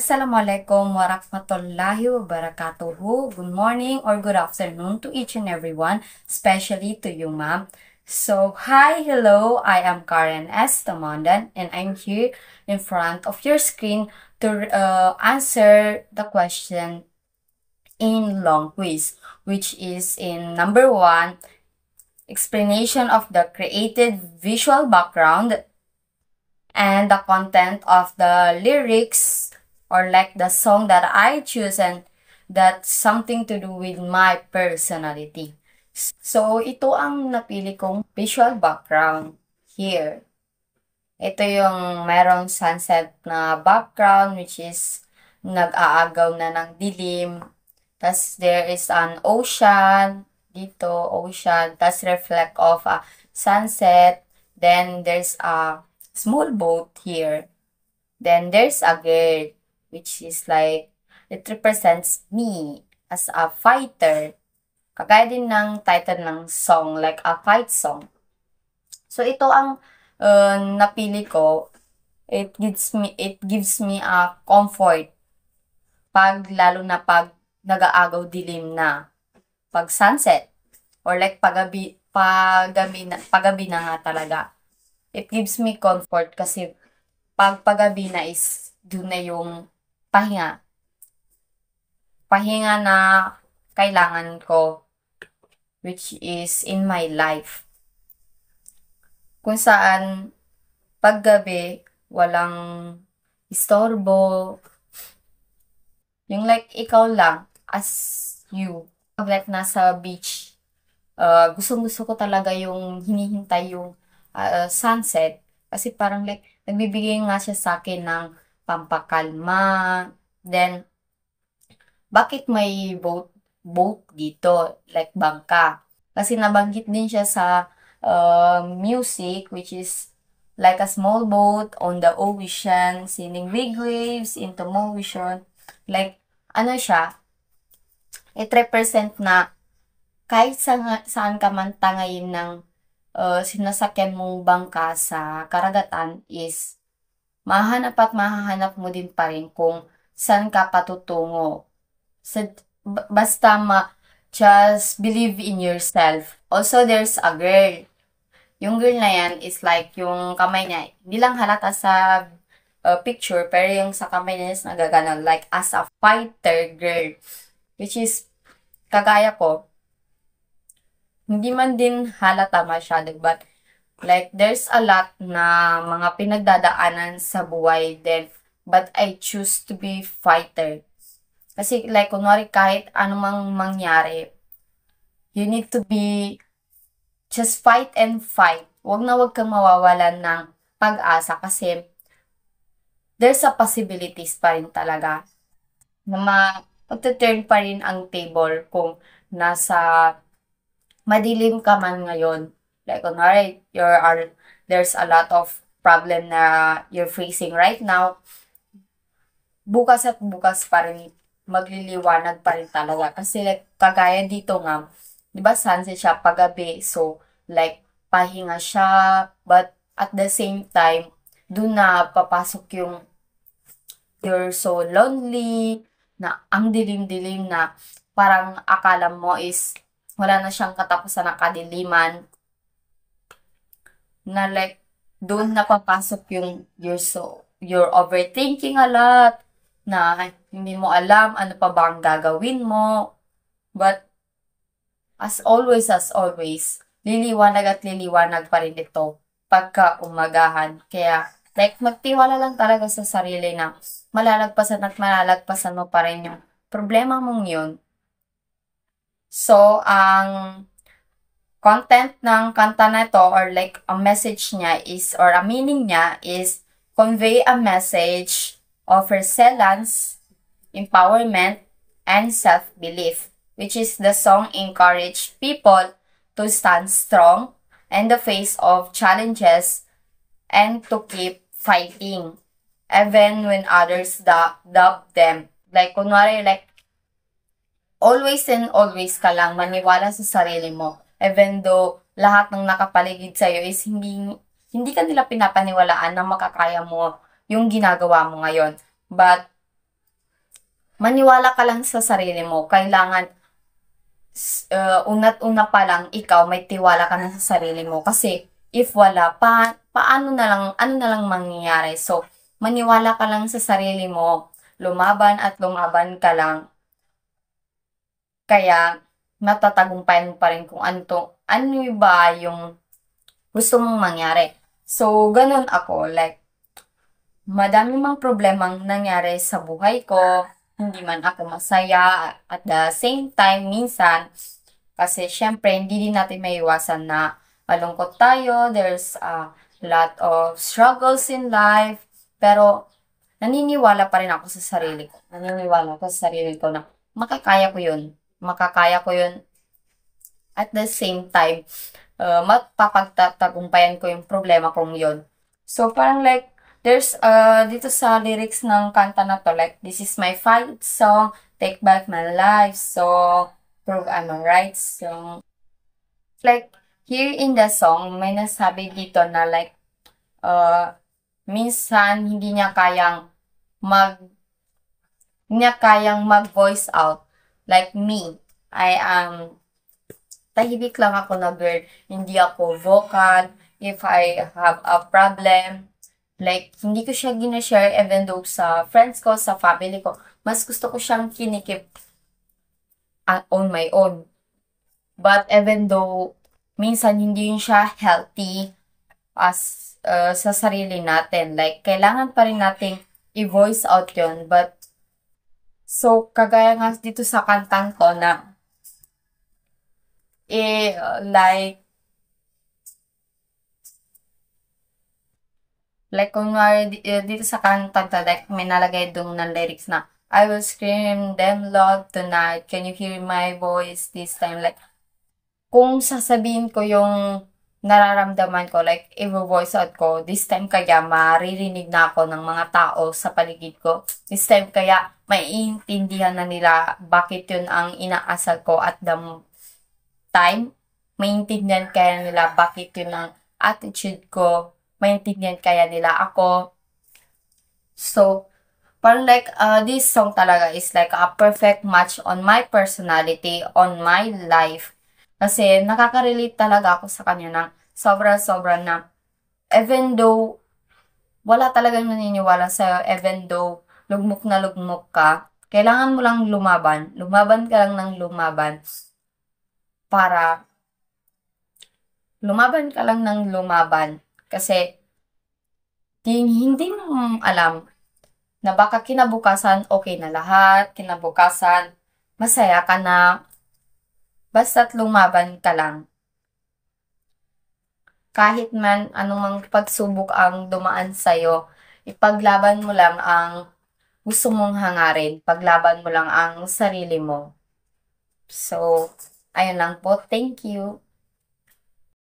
Assalamualaikum warahmatullahi wabarakatuh. Good morning or good afternoon to each and everyone, especially to you, ma'am. So, hi, hello, I am Karen S. Tamandan, and I'm here in front of your screen to answer the question in long quiz, which is in number 1, explanation of the created visual background and the content of the lyrics or like the song that I choose, and that's something to do with my personality. So, ito ang napili kong visual background here. Ito yung merong sunset na background, which is nag-aagaw na ng dilim. Tapos there is an ocean dito, ocean. Tapos reflect of a sunset. Then there's a small boat here. Then there's a girl, which is like, it represents me as a fighter. Kagaya din ng title ng song, like a fight song. So ito ang napili ko. It gives me a comfort lalo na pag nag-aagaw dilim na, pag sunset or like paggabi na nga talaga. It gives me comfort kasi pag paggabi na is doon na yung pahinga. Pahinga na kailangan ko, which is in my life. Kung saan paggabi walang istorbo. Yung like ikaw lang as you. Pag like nasa beach, gustong-gusto ko talaga yung hinihintay yung sunset. Kasi parang like, nagbibigay nga siya sa akin ng pampakalma. Then, bakit may boat dito? Like, bangka. Kasi nabanggit din siya sa music, which is like a small boat on the ocean, sending big waves into motion. Like, ano siya? It represent na kahit saan ka man tangayin ng sinasakyan mong bangka sa karagatan is mahahanap mo din pa rin kung saan ka patutungo. Basta just believe in yourself. Also, there's a girl. Yung girl na yan is like yung kamay niya. Hindi lang halata sa picture, pero yung sa kamay niya is nagaganon. Like as a fighter girl. Which is, kagaya ko, hindi man din halata masyado, but like there's a lot na mga pinagdadaanan sa buhay then, but I choose to be fighter. Kasi like, kunwari kahit anumang mangyari, you need to be just fight and fight. Wag kang mawawalan ng pag-asa kasi there's a possibilities pa rin talaga na magte-turn pa rin ang table kung nasa madilim ka man ngayon. Like, kunwari, there's a lot of problem na you're facing right now. Bukas at bukas pa rin magliliwanag pa rin talaga. Kasi like, kagaya dito nga, di ba sunset siya paggabi, so like pahinga siya, but at the same time, dun na papasok yung you're so lonely, na ang dilim-dilim na parang akala mo is wala na siyang katapusan na kadiliman, na like dun na papasok yung you're overthinking a lot, na hindi mo alam ano pa ba ang gagawin mo, but as always, liliwanag at liliwanag pa rin ito pagka umagahan. Kaya, like, magtiwala lang talaga sa sarili na malalagpasan at malalagpasan mo pa rin yung problema mong yun. So, ang content ng kanta na ito or like a message niya is, or a meaning niya is, convey a message of resilience, empowerment, and self-belief, which is the song encourage people to stand strong in the face of challenges and to keep fighting, even when others doubt them. Like, kunwari, like, always and always ka lang maniwala sa sarili mo, even though lahat ng nakapaligid sa'yo is hindi ka nila pinapaniwalaan na makakaya mo yung ginagawa mo ngayon. But, maniwala ka lang sa sarili mo. Kailangan, una't-una pa lang, ikaw may tiwala ka na sa sarili mo. Kasi, if wala, paano na lang, ano na lang mangyayari? So, maniwala ka lang sa sarili mo, lumaban at lumaban ka lang. Kaya, natatagumpayan mo pa rin kung ano ba yung gusto mong mangyari. So, ganun ako. Like, madami mang problemang nangyari sa buhay ko. Hindi man ako masaya. At the same time, minsan, kasi syempre, hindi din natin maiwasan na malungkot tayo. There's a lot of struggles in life. Pero, naniniwala pa rin ako sa sarili ko. Naniniwala ako sa sarili ko na makakaya ko yun. Makakaya ko yun. At the same time, mapapagtatagumpayan ko yung problema kong yun. So, parang like, there's, dito sa lyrics ng kanta na to, like, this is my fight song, take back my life song, prove I'm a right song. Like, here in the song, may nasabi dito na like, uh, minsan mag, hindi niya kayang mag-voice out. Like me, I am tahimik lang ako na girl. Hindi ako vocal. If I have a problem, like, hindi ko siya ginashare even though sa friends ko, sa family ko, mas gusto ko siyang kinikip on my own. But even though minsan hindi yun siya healthy as sa sarili natin. Like, kailangan pa rin nating i-voice out yun. But, so, kagaya nga dito sa kantang ko na like, kunwari, dito sa kanta, like, may nalagay doon na lyrics na, I will scream them loud tonight. Can you hear my voice this time? Like, kung sasabihin ko yung nararamdaman ko, like, i-voice out ko, this time kaya maririnig na ako ng mga tao sa paligid ko. This time kaya maiintindihan na nila bakit yun ang inaasal ko at the time. Maintindihan kaya nila bakit yun ang attitude ko. Maintindihan kaya nila ako. So, parang like, this song talaga is like a perfect match on my personality, on my life. Kasi nakaka-relate talaga ako sa kanya ng sobra-sobra na even though wala talagang naniniwala sa'yo, even though lugmok na lugmok ka, kailangan mo lang lumaban. Lumaban ka lang ng lumaban para lumaban ka lang ng lumaban. Kasi hindi mo alam na baka kinabukasan okay na lahat, kinabukasan masaya ka na, basta't lumaban ka lang. Kahit man anumang pagsubok ang dumaan sa'yo, ipaglaban mo lang ang gusto mong hangarin, paglaban mo lang ang sarili mo. So, ayun lang po. Thank you.